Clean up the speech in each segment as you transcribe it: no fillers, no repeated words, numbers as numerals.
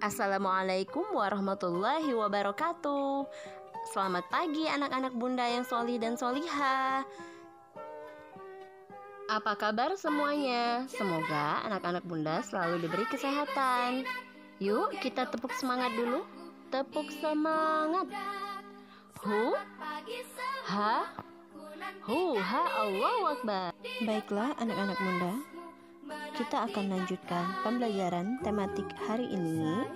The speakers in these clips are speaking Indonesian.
Assalamualaikum warahmatullahi wabarakatuh. Selamat pagi anak-anak bunda yang solih dan solihah. Apa kabar semuanya? Semoga anak-anak bunda selalu diberi kesehatan. Yuk kita tepuk semangat dulu. Tepuk semangat. Hu, ha, hu, ha, Allahu Akbar. Baiklah anak-anak bunda, kita akan lanjutkan pembelajaran tematik hari ini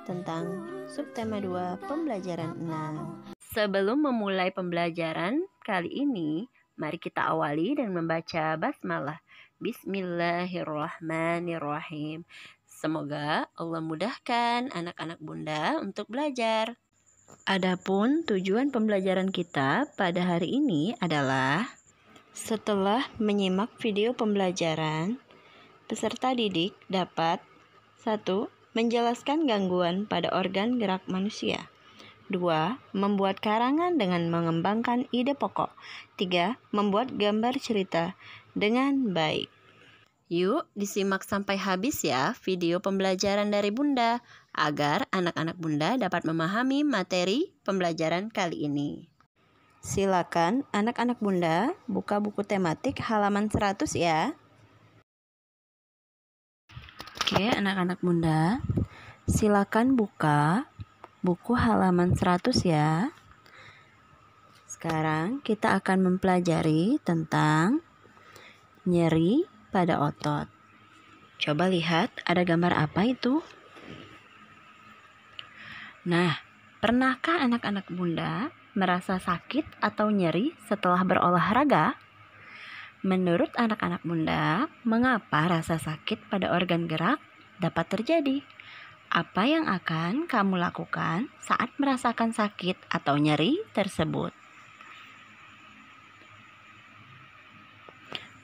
tentang subtema 2 pembelajaran 6. Sebelum memulai pembelajaran kali ini, mari kita awali dengan membaca basmalah. Bismillahirrahmanirrahim. Semoga Allah mudahkan anak-anak bunda untuk belajar. Adapun tujuan pembelajaran kita pada hari ini adalah Setelah menyimak video pembelajaran, peserta didik dapat 1. Menjelaskan gangguan pada organ gerak manusia. 2. Membuat karangan dengan mengembangkan ide pokok. 3. Membuat gambar cerita dengan baik. Yuk disimak sampai habis ya video pembelajaran dari bunda, agar anak-anak bunda dapat memahami materi pembelajaran kali ini. Silakan anak-anak bunda buka buku tematik halaman 100 ya. Oke anak-anak bunda, silakan buka buku halaman 100 ya. Sekarang kita akan mempelajari tentang nyeri pada otot. Coba lihat ada gambar apa itu? Nah, pernahkah anak-anak bunda merasa sakit atau nyeri setelah berolahraga? Menurut anak-anak bunda, mengapa rasa sakit pada organ gerak dapat terjadi? Apa yang akan kamu lakukan saat merasakan sakit atau nyeri tersebut?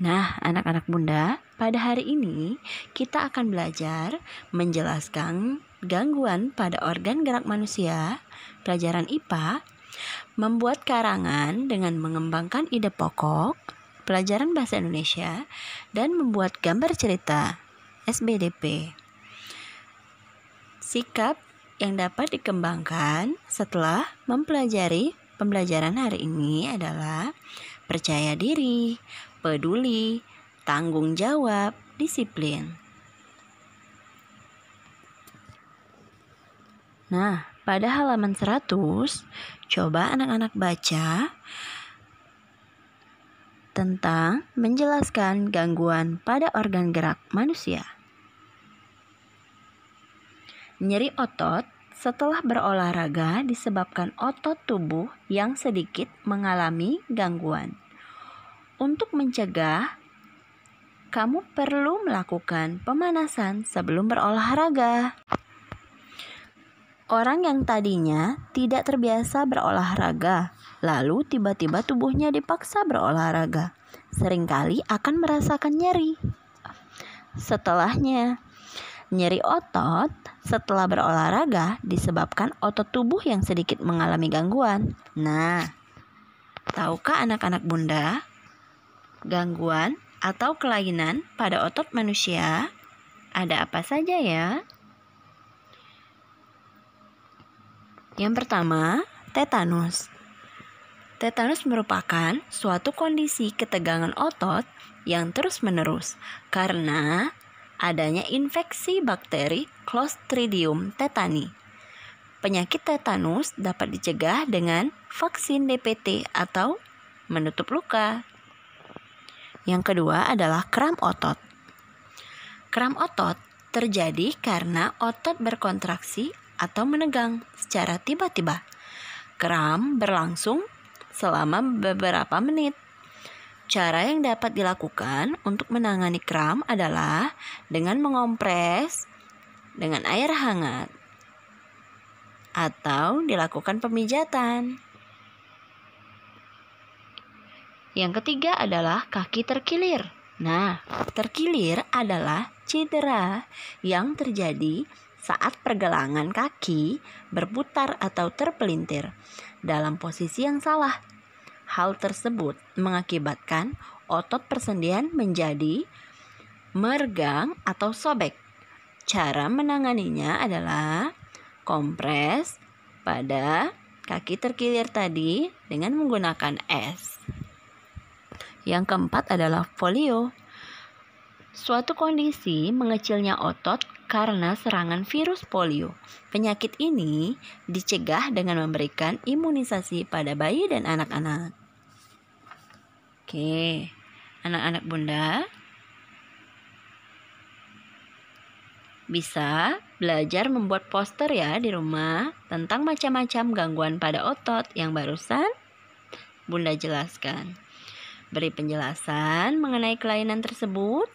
Nah, anak-anak bunda, pada hari ini kita akan belajar menjelaskan gangguan pada organ gerak manusia, pelajaran IPA, membuat karangan dengan mengembangkan ide pokok, pelajaran bahasa Indonesia, dan membuat gambar cerita, SBDP. Sikap yang dapat dikembangkan setelah mempelajari pembelajaran hari ini adalah percaya diri, peduli, tanggung jawab, disiplin. Nah, pada halaman 100, coba anak-anak baca tentang menjelaskan gangguan pada organ gerak manusia. Nyeri otot setelah berolahraga disebabkan otot tubuh yang sedikit mengalami gangguan. Untuk mencegah, kamu perlu melakukan pemanasan sebelum berolahraga. Orang yang tadinya tidak terbiasa berolahraga, lalu tiba-tiba tubuhnya dipaksa berolahraga, seringkali akan merasakan nyeri. Setelahnya, nyeri otot setelah berolahraga disebabkan otot tubuh yang sedikit mengalami gangguan. Nah, tahukah anak-anak bunda, gangguan atau kelainan pada otot manusia ada apa saja ya? Yang pertama, tetanus. Tetanus merupakan suatu kondisi ketegangan otot yang terus-menerus karena adanya infeksi bakteri Clostridium tetani. Penyakit tetanus dapat dicegah dengan vaksin DPT atau menutup luka. Yang kedua adalah kram otot. Kram otot terjadi karena otot berkontraksi atau menegang secara tiba-tiba. Kram berlangsung selama beberapa menit. Cara yang dapat dilakukan untuk menangani kram adalah dengan mengompres dengan air hangat atau dilakukan pemijatan. Yang ketiga adalah kaki terkilir. Nah, terkilir adalah cedera yang terjadi saat pergelangan kaki berputar atau terpelintir dalam posisi yang salah. Hal tersebut mengakibatkan otot persendian menjadi meregang atau sobek. Cara menanganinya adalah kompres pada kaki terkilir tadi dengan menggunakan es. Yang keempat adalah polio. Suatu kondisi mengecilnya otot karena serangan virus polio. Penyakit ini dicegah dengan memberikan imunisasi pada bayi dan anak-anak. Oke, anak-anak Bunda bisa belajar membuat poster ya di rumah tentang macam-macam gangguan pada otot yang barusan Bunda jelaskan. Beri penjelasan mengenai kelainan tersebut.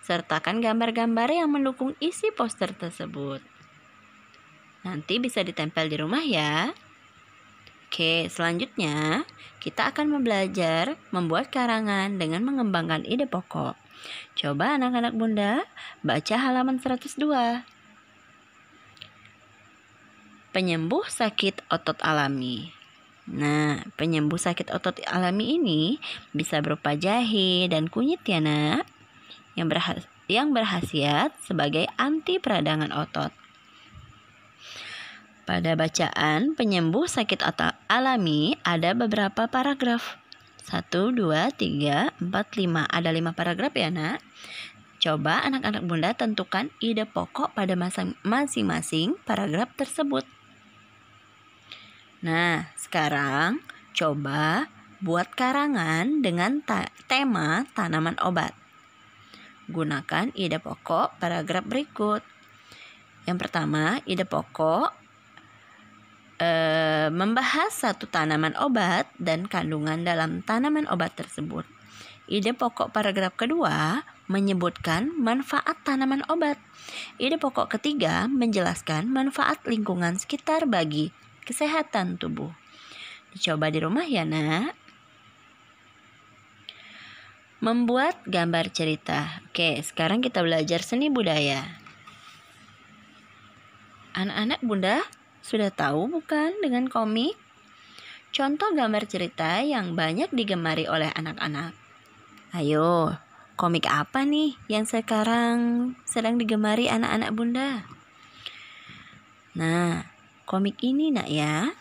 Sertakan gambar-gambar yang mendukung isi poster tersebut. Nanti bisa ditempel di rumah ya. Oke, selanjutnya kita akan belajar membuat karangan dengan mengembangkan ide pokok. Coba anak-anak Bunda baca halaman 102. Penyembuh sakit otot alami. Nah, penyembuh sakit otot alami ini bisa berupa jahe dan kunyit ya nak, yang berkhasiat sebagai anti peradangan otot. Pada bacaan penyembuh sakit otot alami ada beberapa paragraf. 1, 2, 3, 4, 5. Ada 5 paragraf ya nak. Coba anak-anak Bunda tentukan ide pokok pada masing-masing paragraf tersebut. Nah, sekarang coba buat karangan dengan tema tanaman obat. Gunakan ide pokok paragraf berikut. Yang pertama, ide pokok membahas satu tanaman obat dan kandungan dalam tanaman obat tersebut. Ide pokok paragraf kedua menyebutkan manfaat tanaman obat. Ide pokok ketiga menjelaskan manfaat lingkungan sekitar bagi kesehatan tubuh. Dicoba di rumah ya nak. Membuat gambar cerita. Oke, sekarang kita belajar seni budaya. Anak-anak Bunda sudah tahu bukan dengan komik? Contoh gambar cerita yang banyak digemari oleh anak-anak. Ayo, komik apa nih yang sekarang sedang digemari anak-anak Bunda? Nah, komik ini nak ya,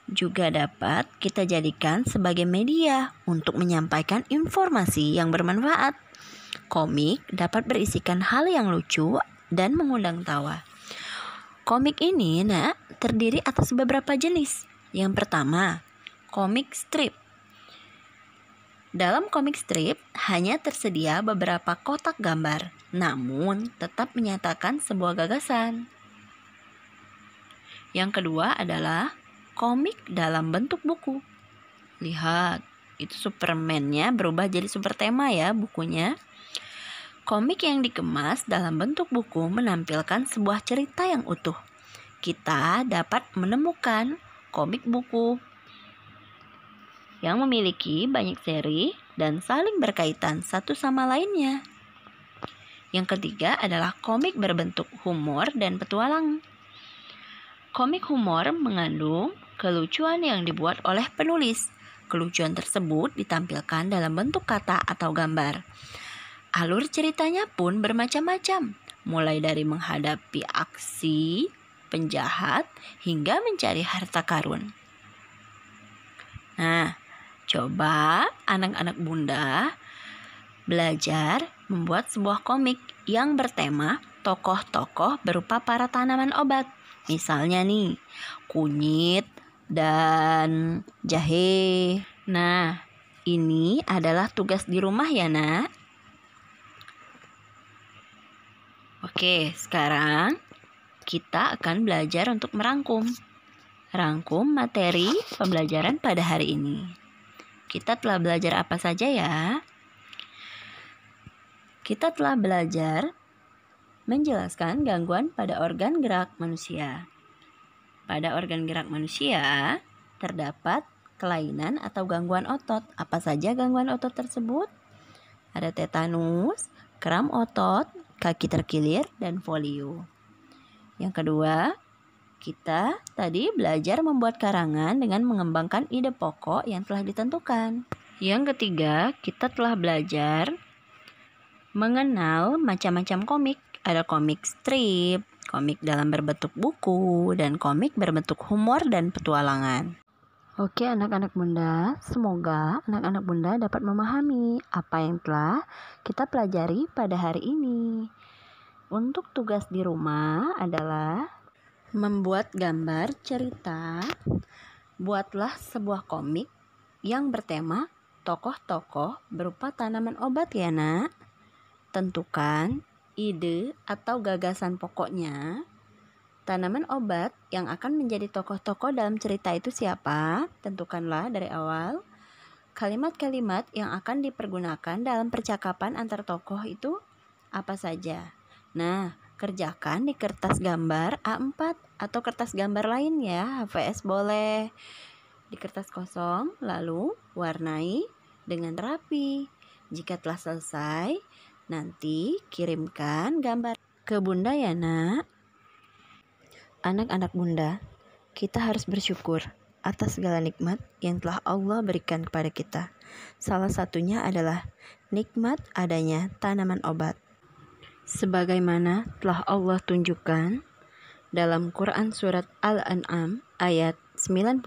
juga dapat kita jadikan sebagai media untuk menyampaikan informasi yang bermanfaat. Komik dapat berisikan hal yang lucu dan mengundang tawa. Komik ini nak terdiri atas beberapa jenis. Yang pertama, komik strip. Dalam komik strip hanya tersedia beberapa kotak gambar, namun tetap menyatakan sebuah gagasan. Yang kedua adalah komik dalam bentuk buku. Lihat, itu Superman-nya berubah jadi super tema ya bukunya. Komik yang dikemas dalam bentuk buku menampilkan sebuah cerita yang utuh. Kita dapat menemukan komik buku yang memiliki banyak seri dan saling berkaitan satu sama lainnya. Yang ketiga adalah komik berbentuk humor dan petualang. Komik humor mengandung kelucuan yang dibuat oleh penulis. Kelucuan tersebut ditampilkan dalam bentuk kata atau gambar. Alur ceritanya pun bermacam-macam, mulai dari menghadapi aksi penjahat hingga mencari harta karun. Nah, coba anak-anak Bunda belajar membuat sebuah komik yang bertema tokoh-tokoh berupa para tanaman obat. Misalnya nih, kunyit dan jahe. Nah, ini adalah tugas di rumah ya nak. Oke, sekarang kita akan belajar untuk merangkum materi pembelajaran pada hari ini. Kita telah belajar apa saja ya? Kita telah belajar menjelaskan gangguan pada organ gerak manusia. Pada organ gerak manusia terdapat kelainan atau gangguan otot. Apa saja gangguan otot tersebut? Ada tetanus, kram otot, kaki terkilir, dan polio. Yang kedua, kita tadi belajar membuat karangan dengan mengembangkan ide pokok yang telah ditentukan. Yang ketiga, kita telah belajar mengenal macam-macam komik. Ada komik strip, komik dalam berbentuk buku, dan komik berbentuk humor dan petualangan. Oke anak-anak bunda, semoga anak-anak bunda dapat memahami apa yang telah kita pelajari pada hari ini. Untuk tugas di rumah adalah membuat gambar cerita. Buatlah sebuah komik yang bertema tokoh-tokoh berupa tanaman obat ya nak. Tentukan ide atau gagasan pokoknya. Tanaman obat yang akan menjadi tokoh-tokoh dalam cerita itu siapa? Tentukanlah dari awal. Kalimat-kalimat yang akan dipergunakan dalam percakapan antar tokoh itu apa saja? Nah, kerjakan di kertas gambar A4 atau kertas gambar lain ya, HVS boleh. Di kertas kosong, lalu warnai dengan rapi. Jika telah selesai, nanti kirimkan gambar ke bunda ya nak. Anak-anak bunda, kita harus bersyukur atas segala nikmat yang telah Allah berikan kepada kita. Salah satunya adalah nikmat adanya tanaman obat. Sebagaimana telah Allah tunjukkan dalam Quran Surat Al-An'am ayat 99.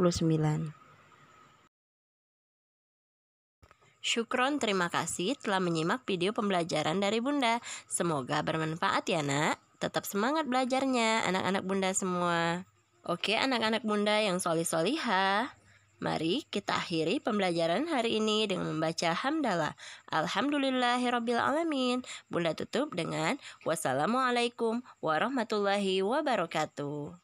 Syukron, terima kasih telah menyimak video pembelajaran dari bunda. Semoga bermanfaat ya nak. Tetap semangat belajarnya anak-anak bunda semua. Oke anak-anak bunda yang solih-solihah, mari kita akhiri pembelajaran hari ini dengan membaca hamdalah. Alhamdulillahirrabbilalamin. Bunda tutup dengan wassalamualaikum warahmatullahi wabarakatuh.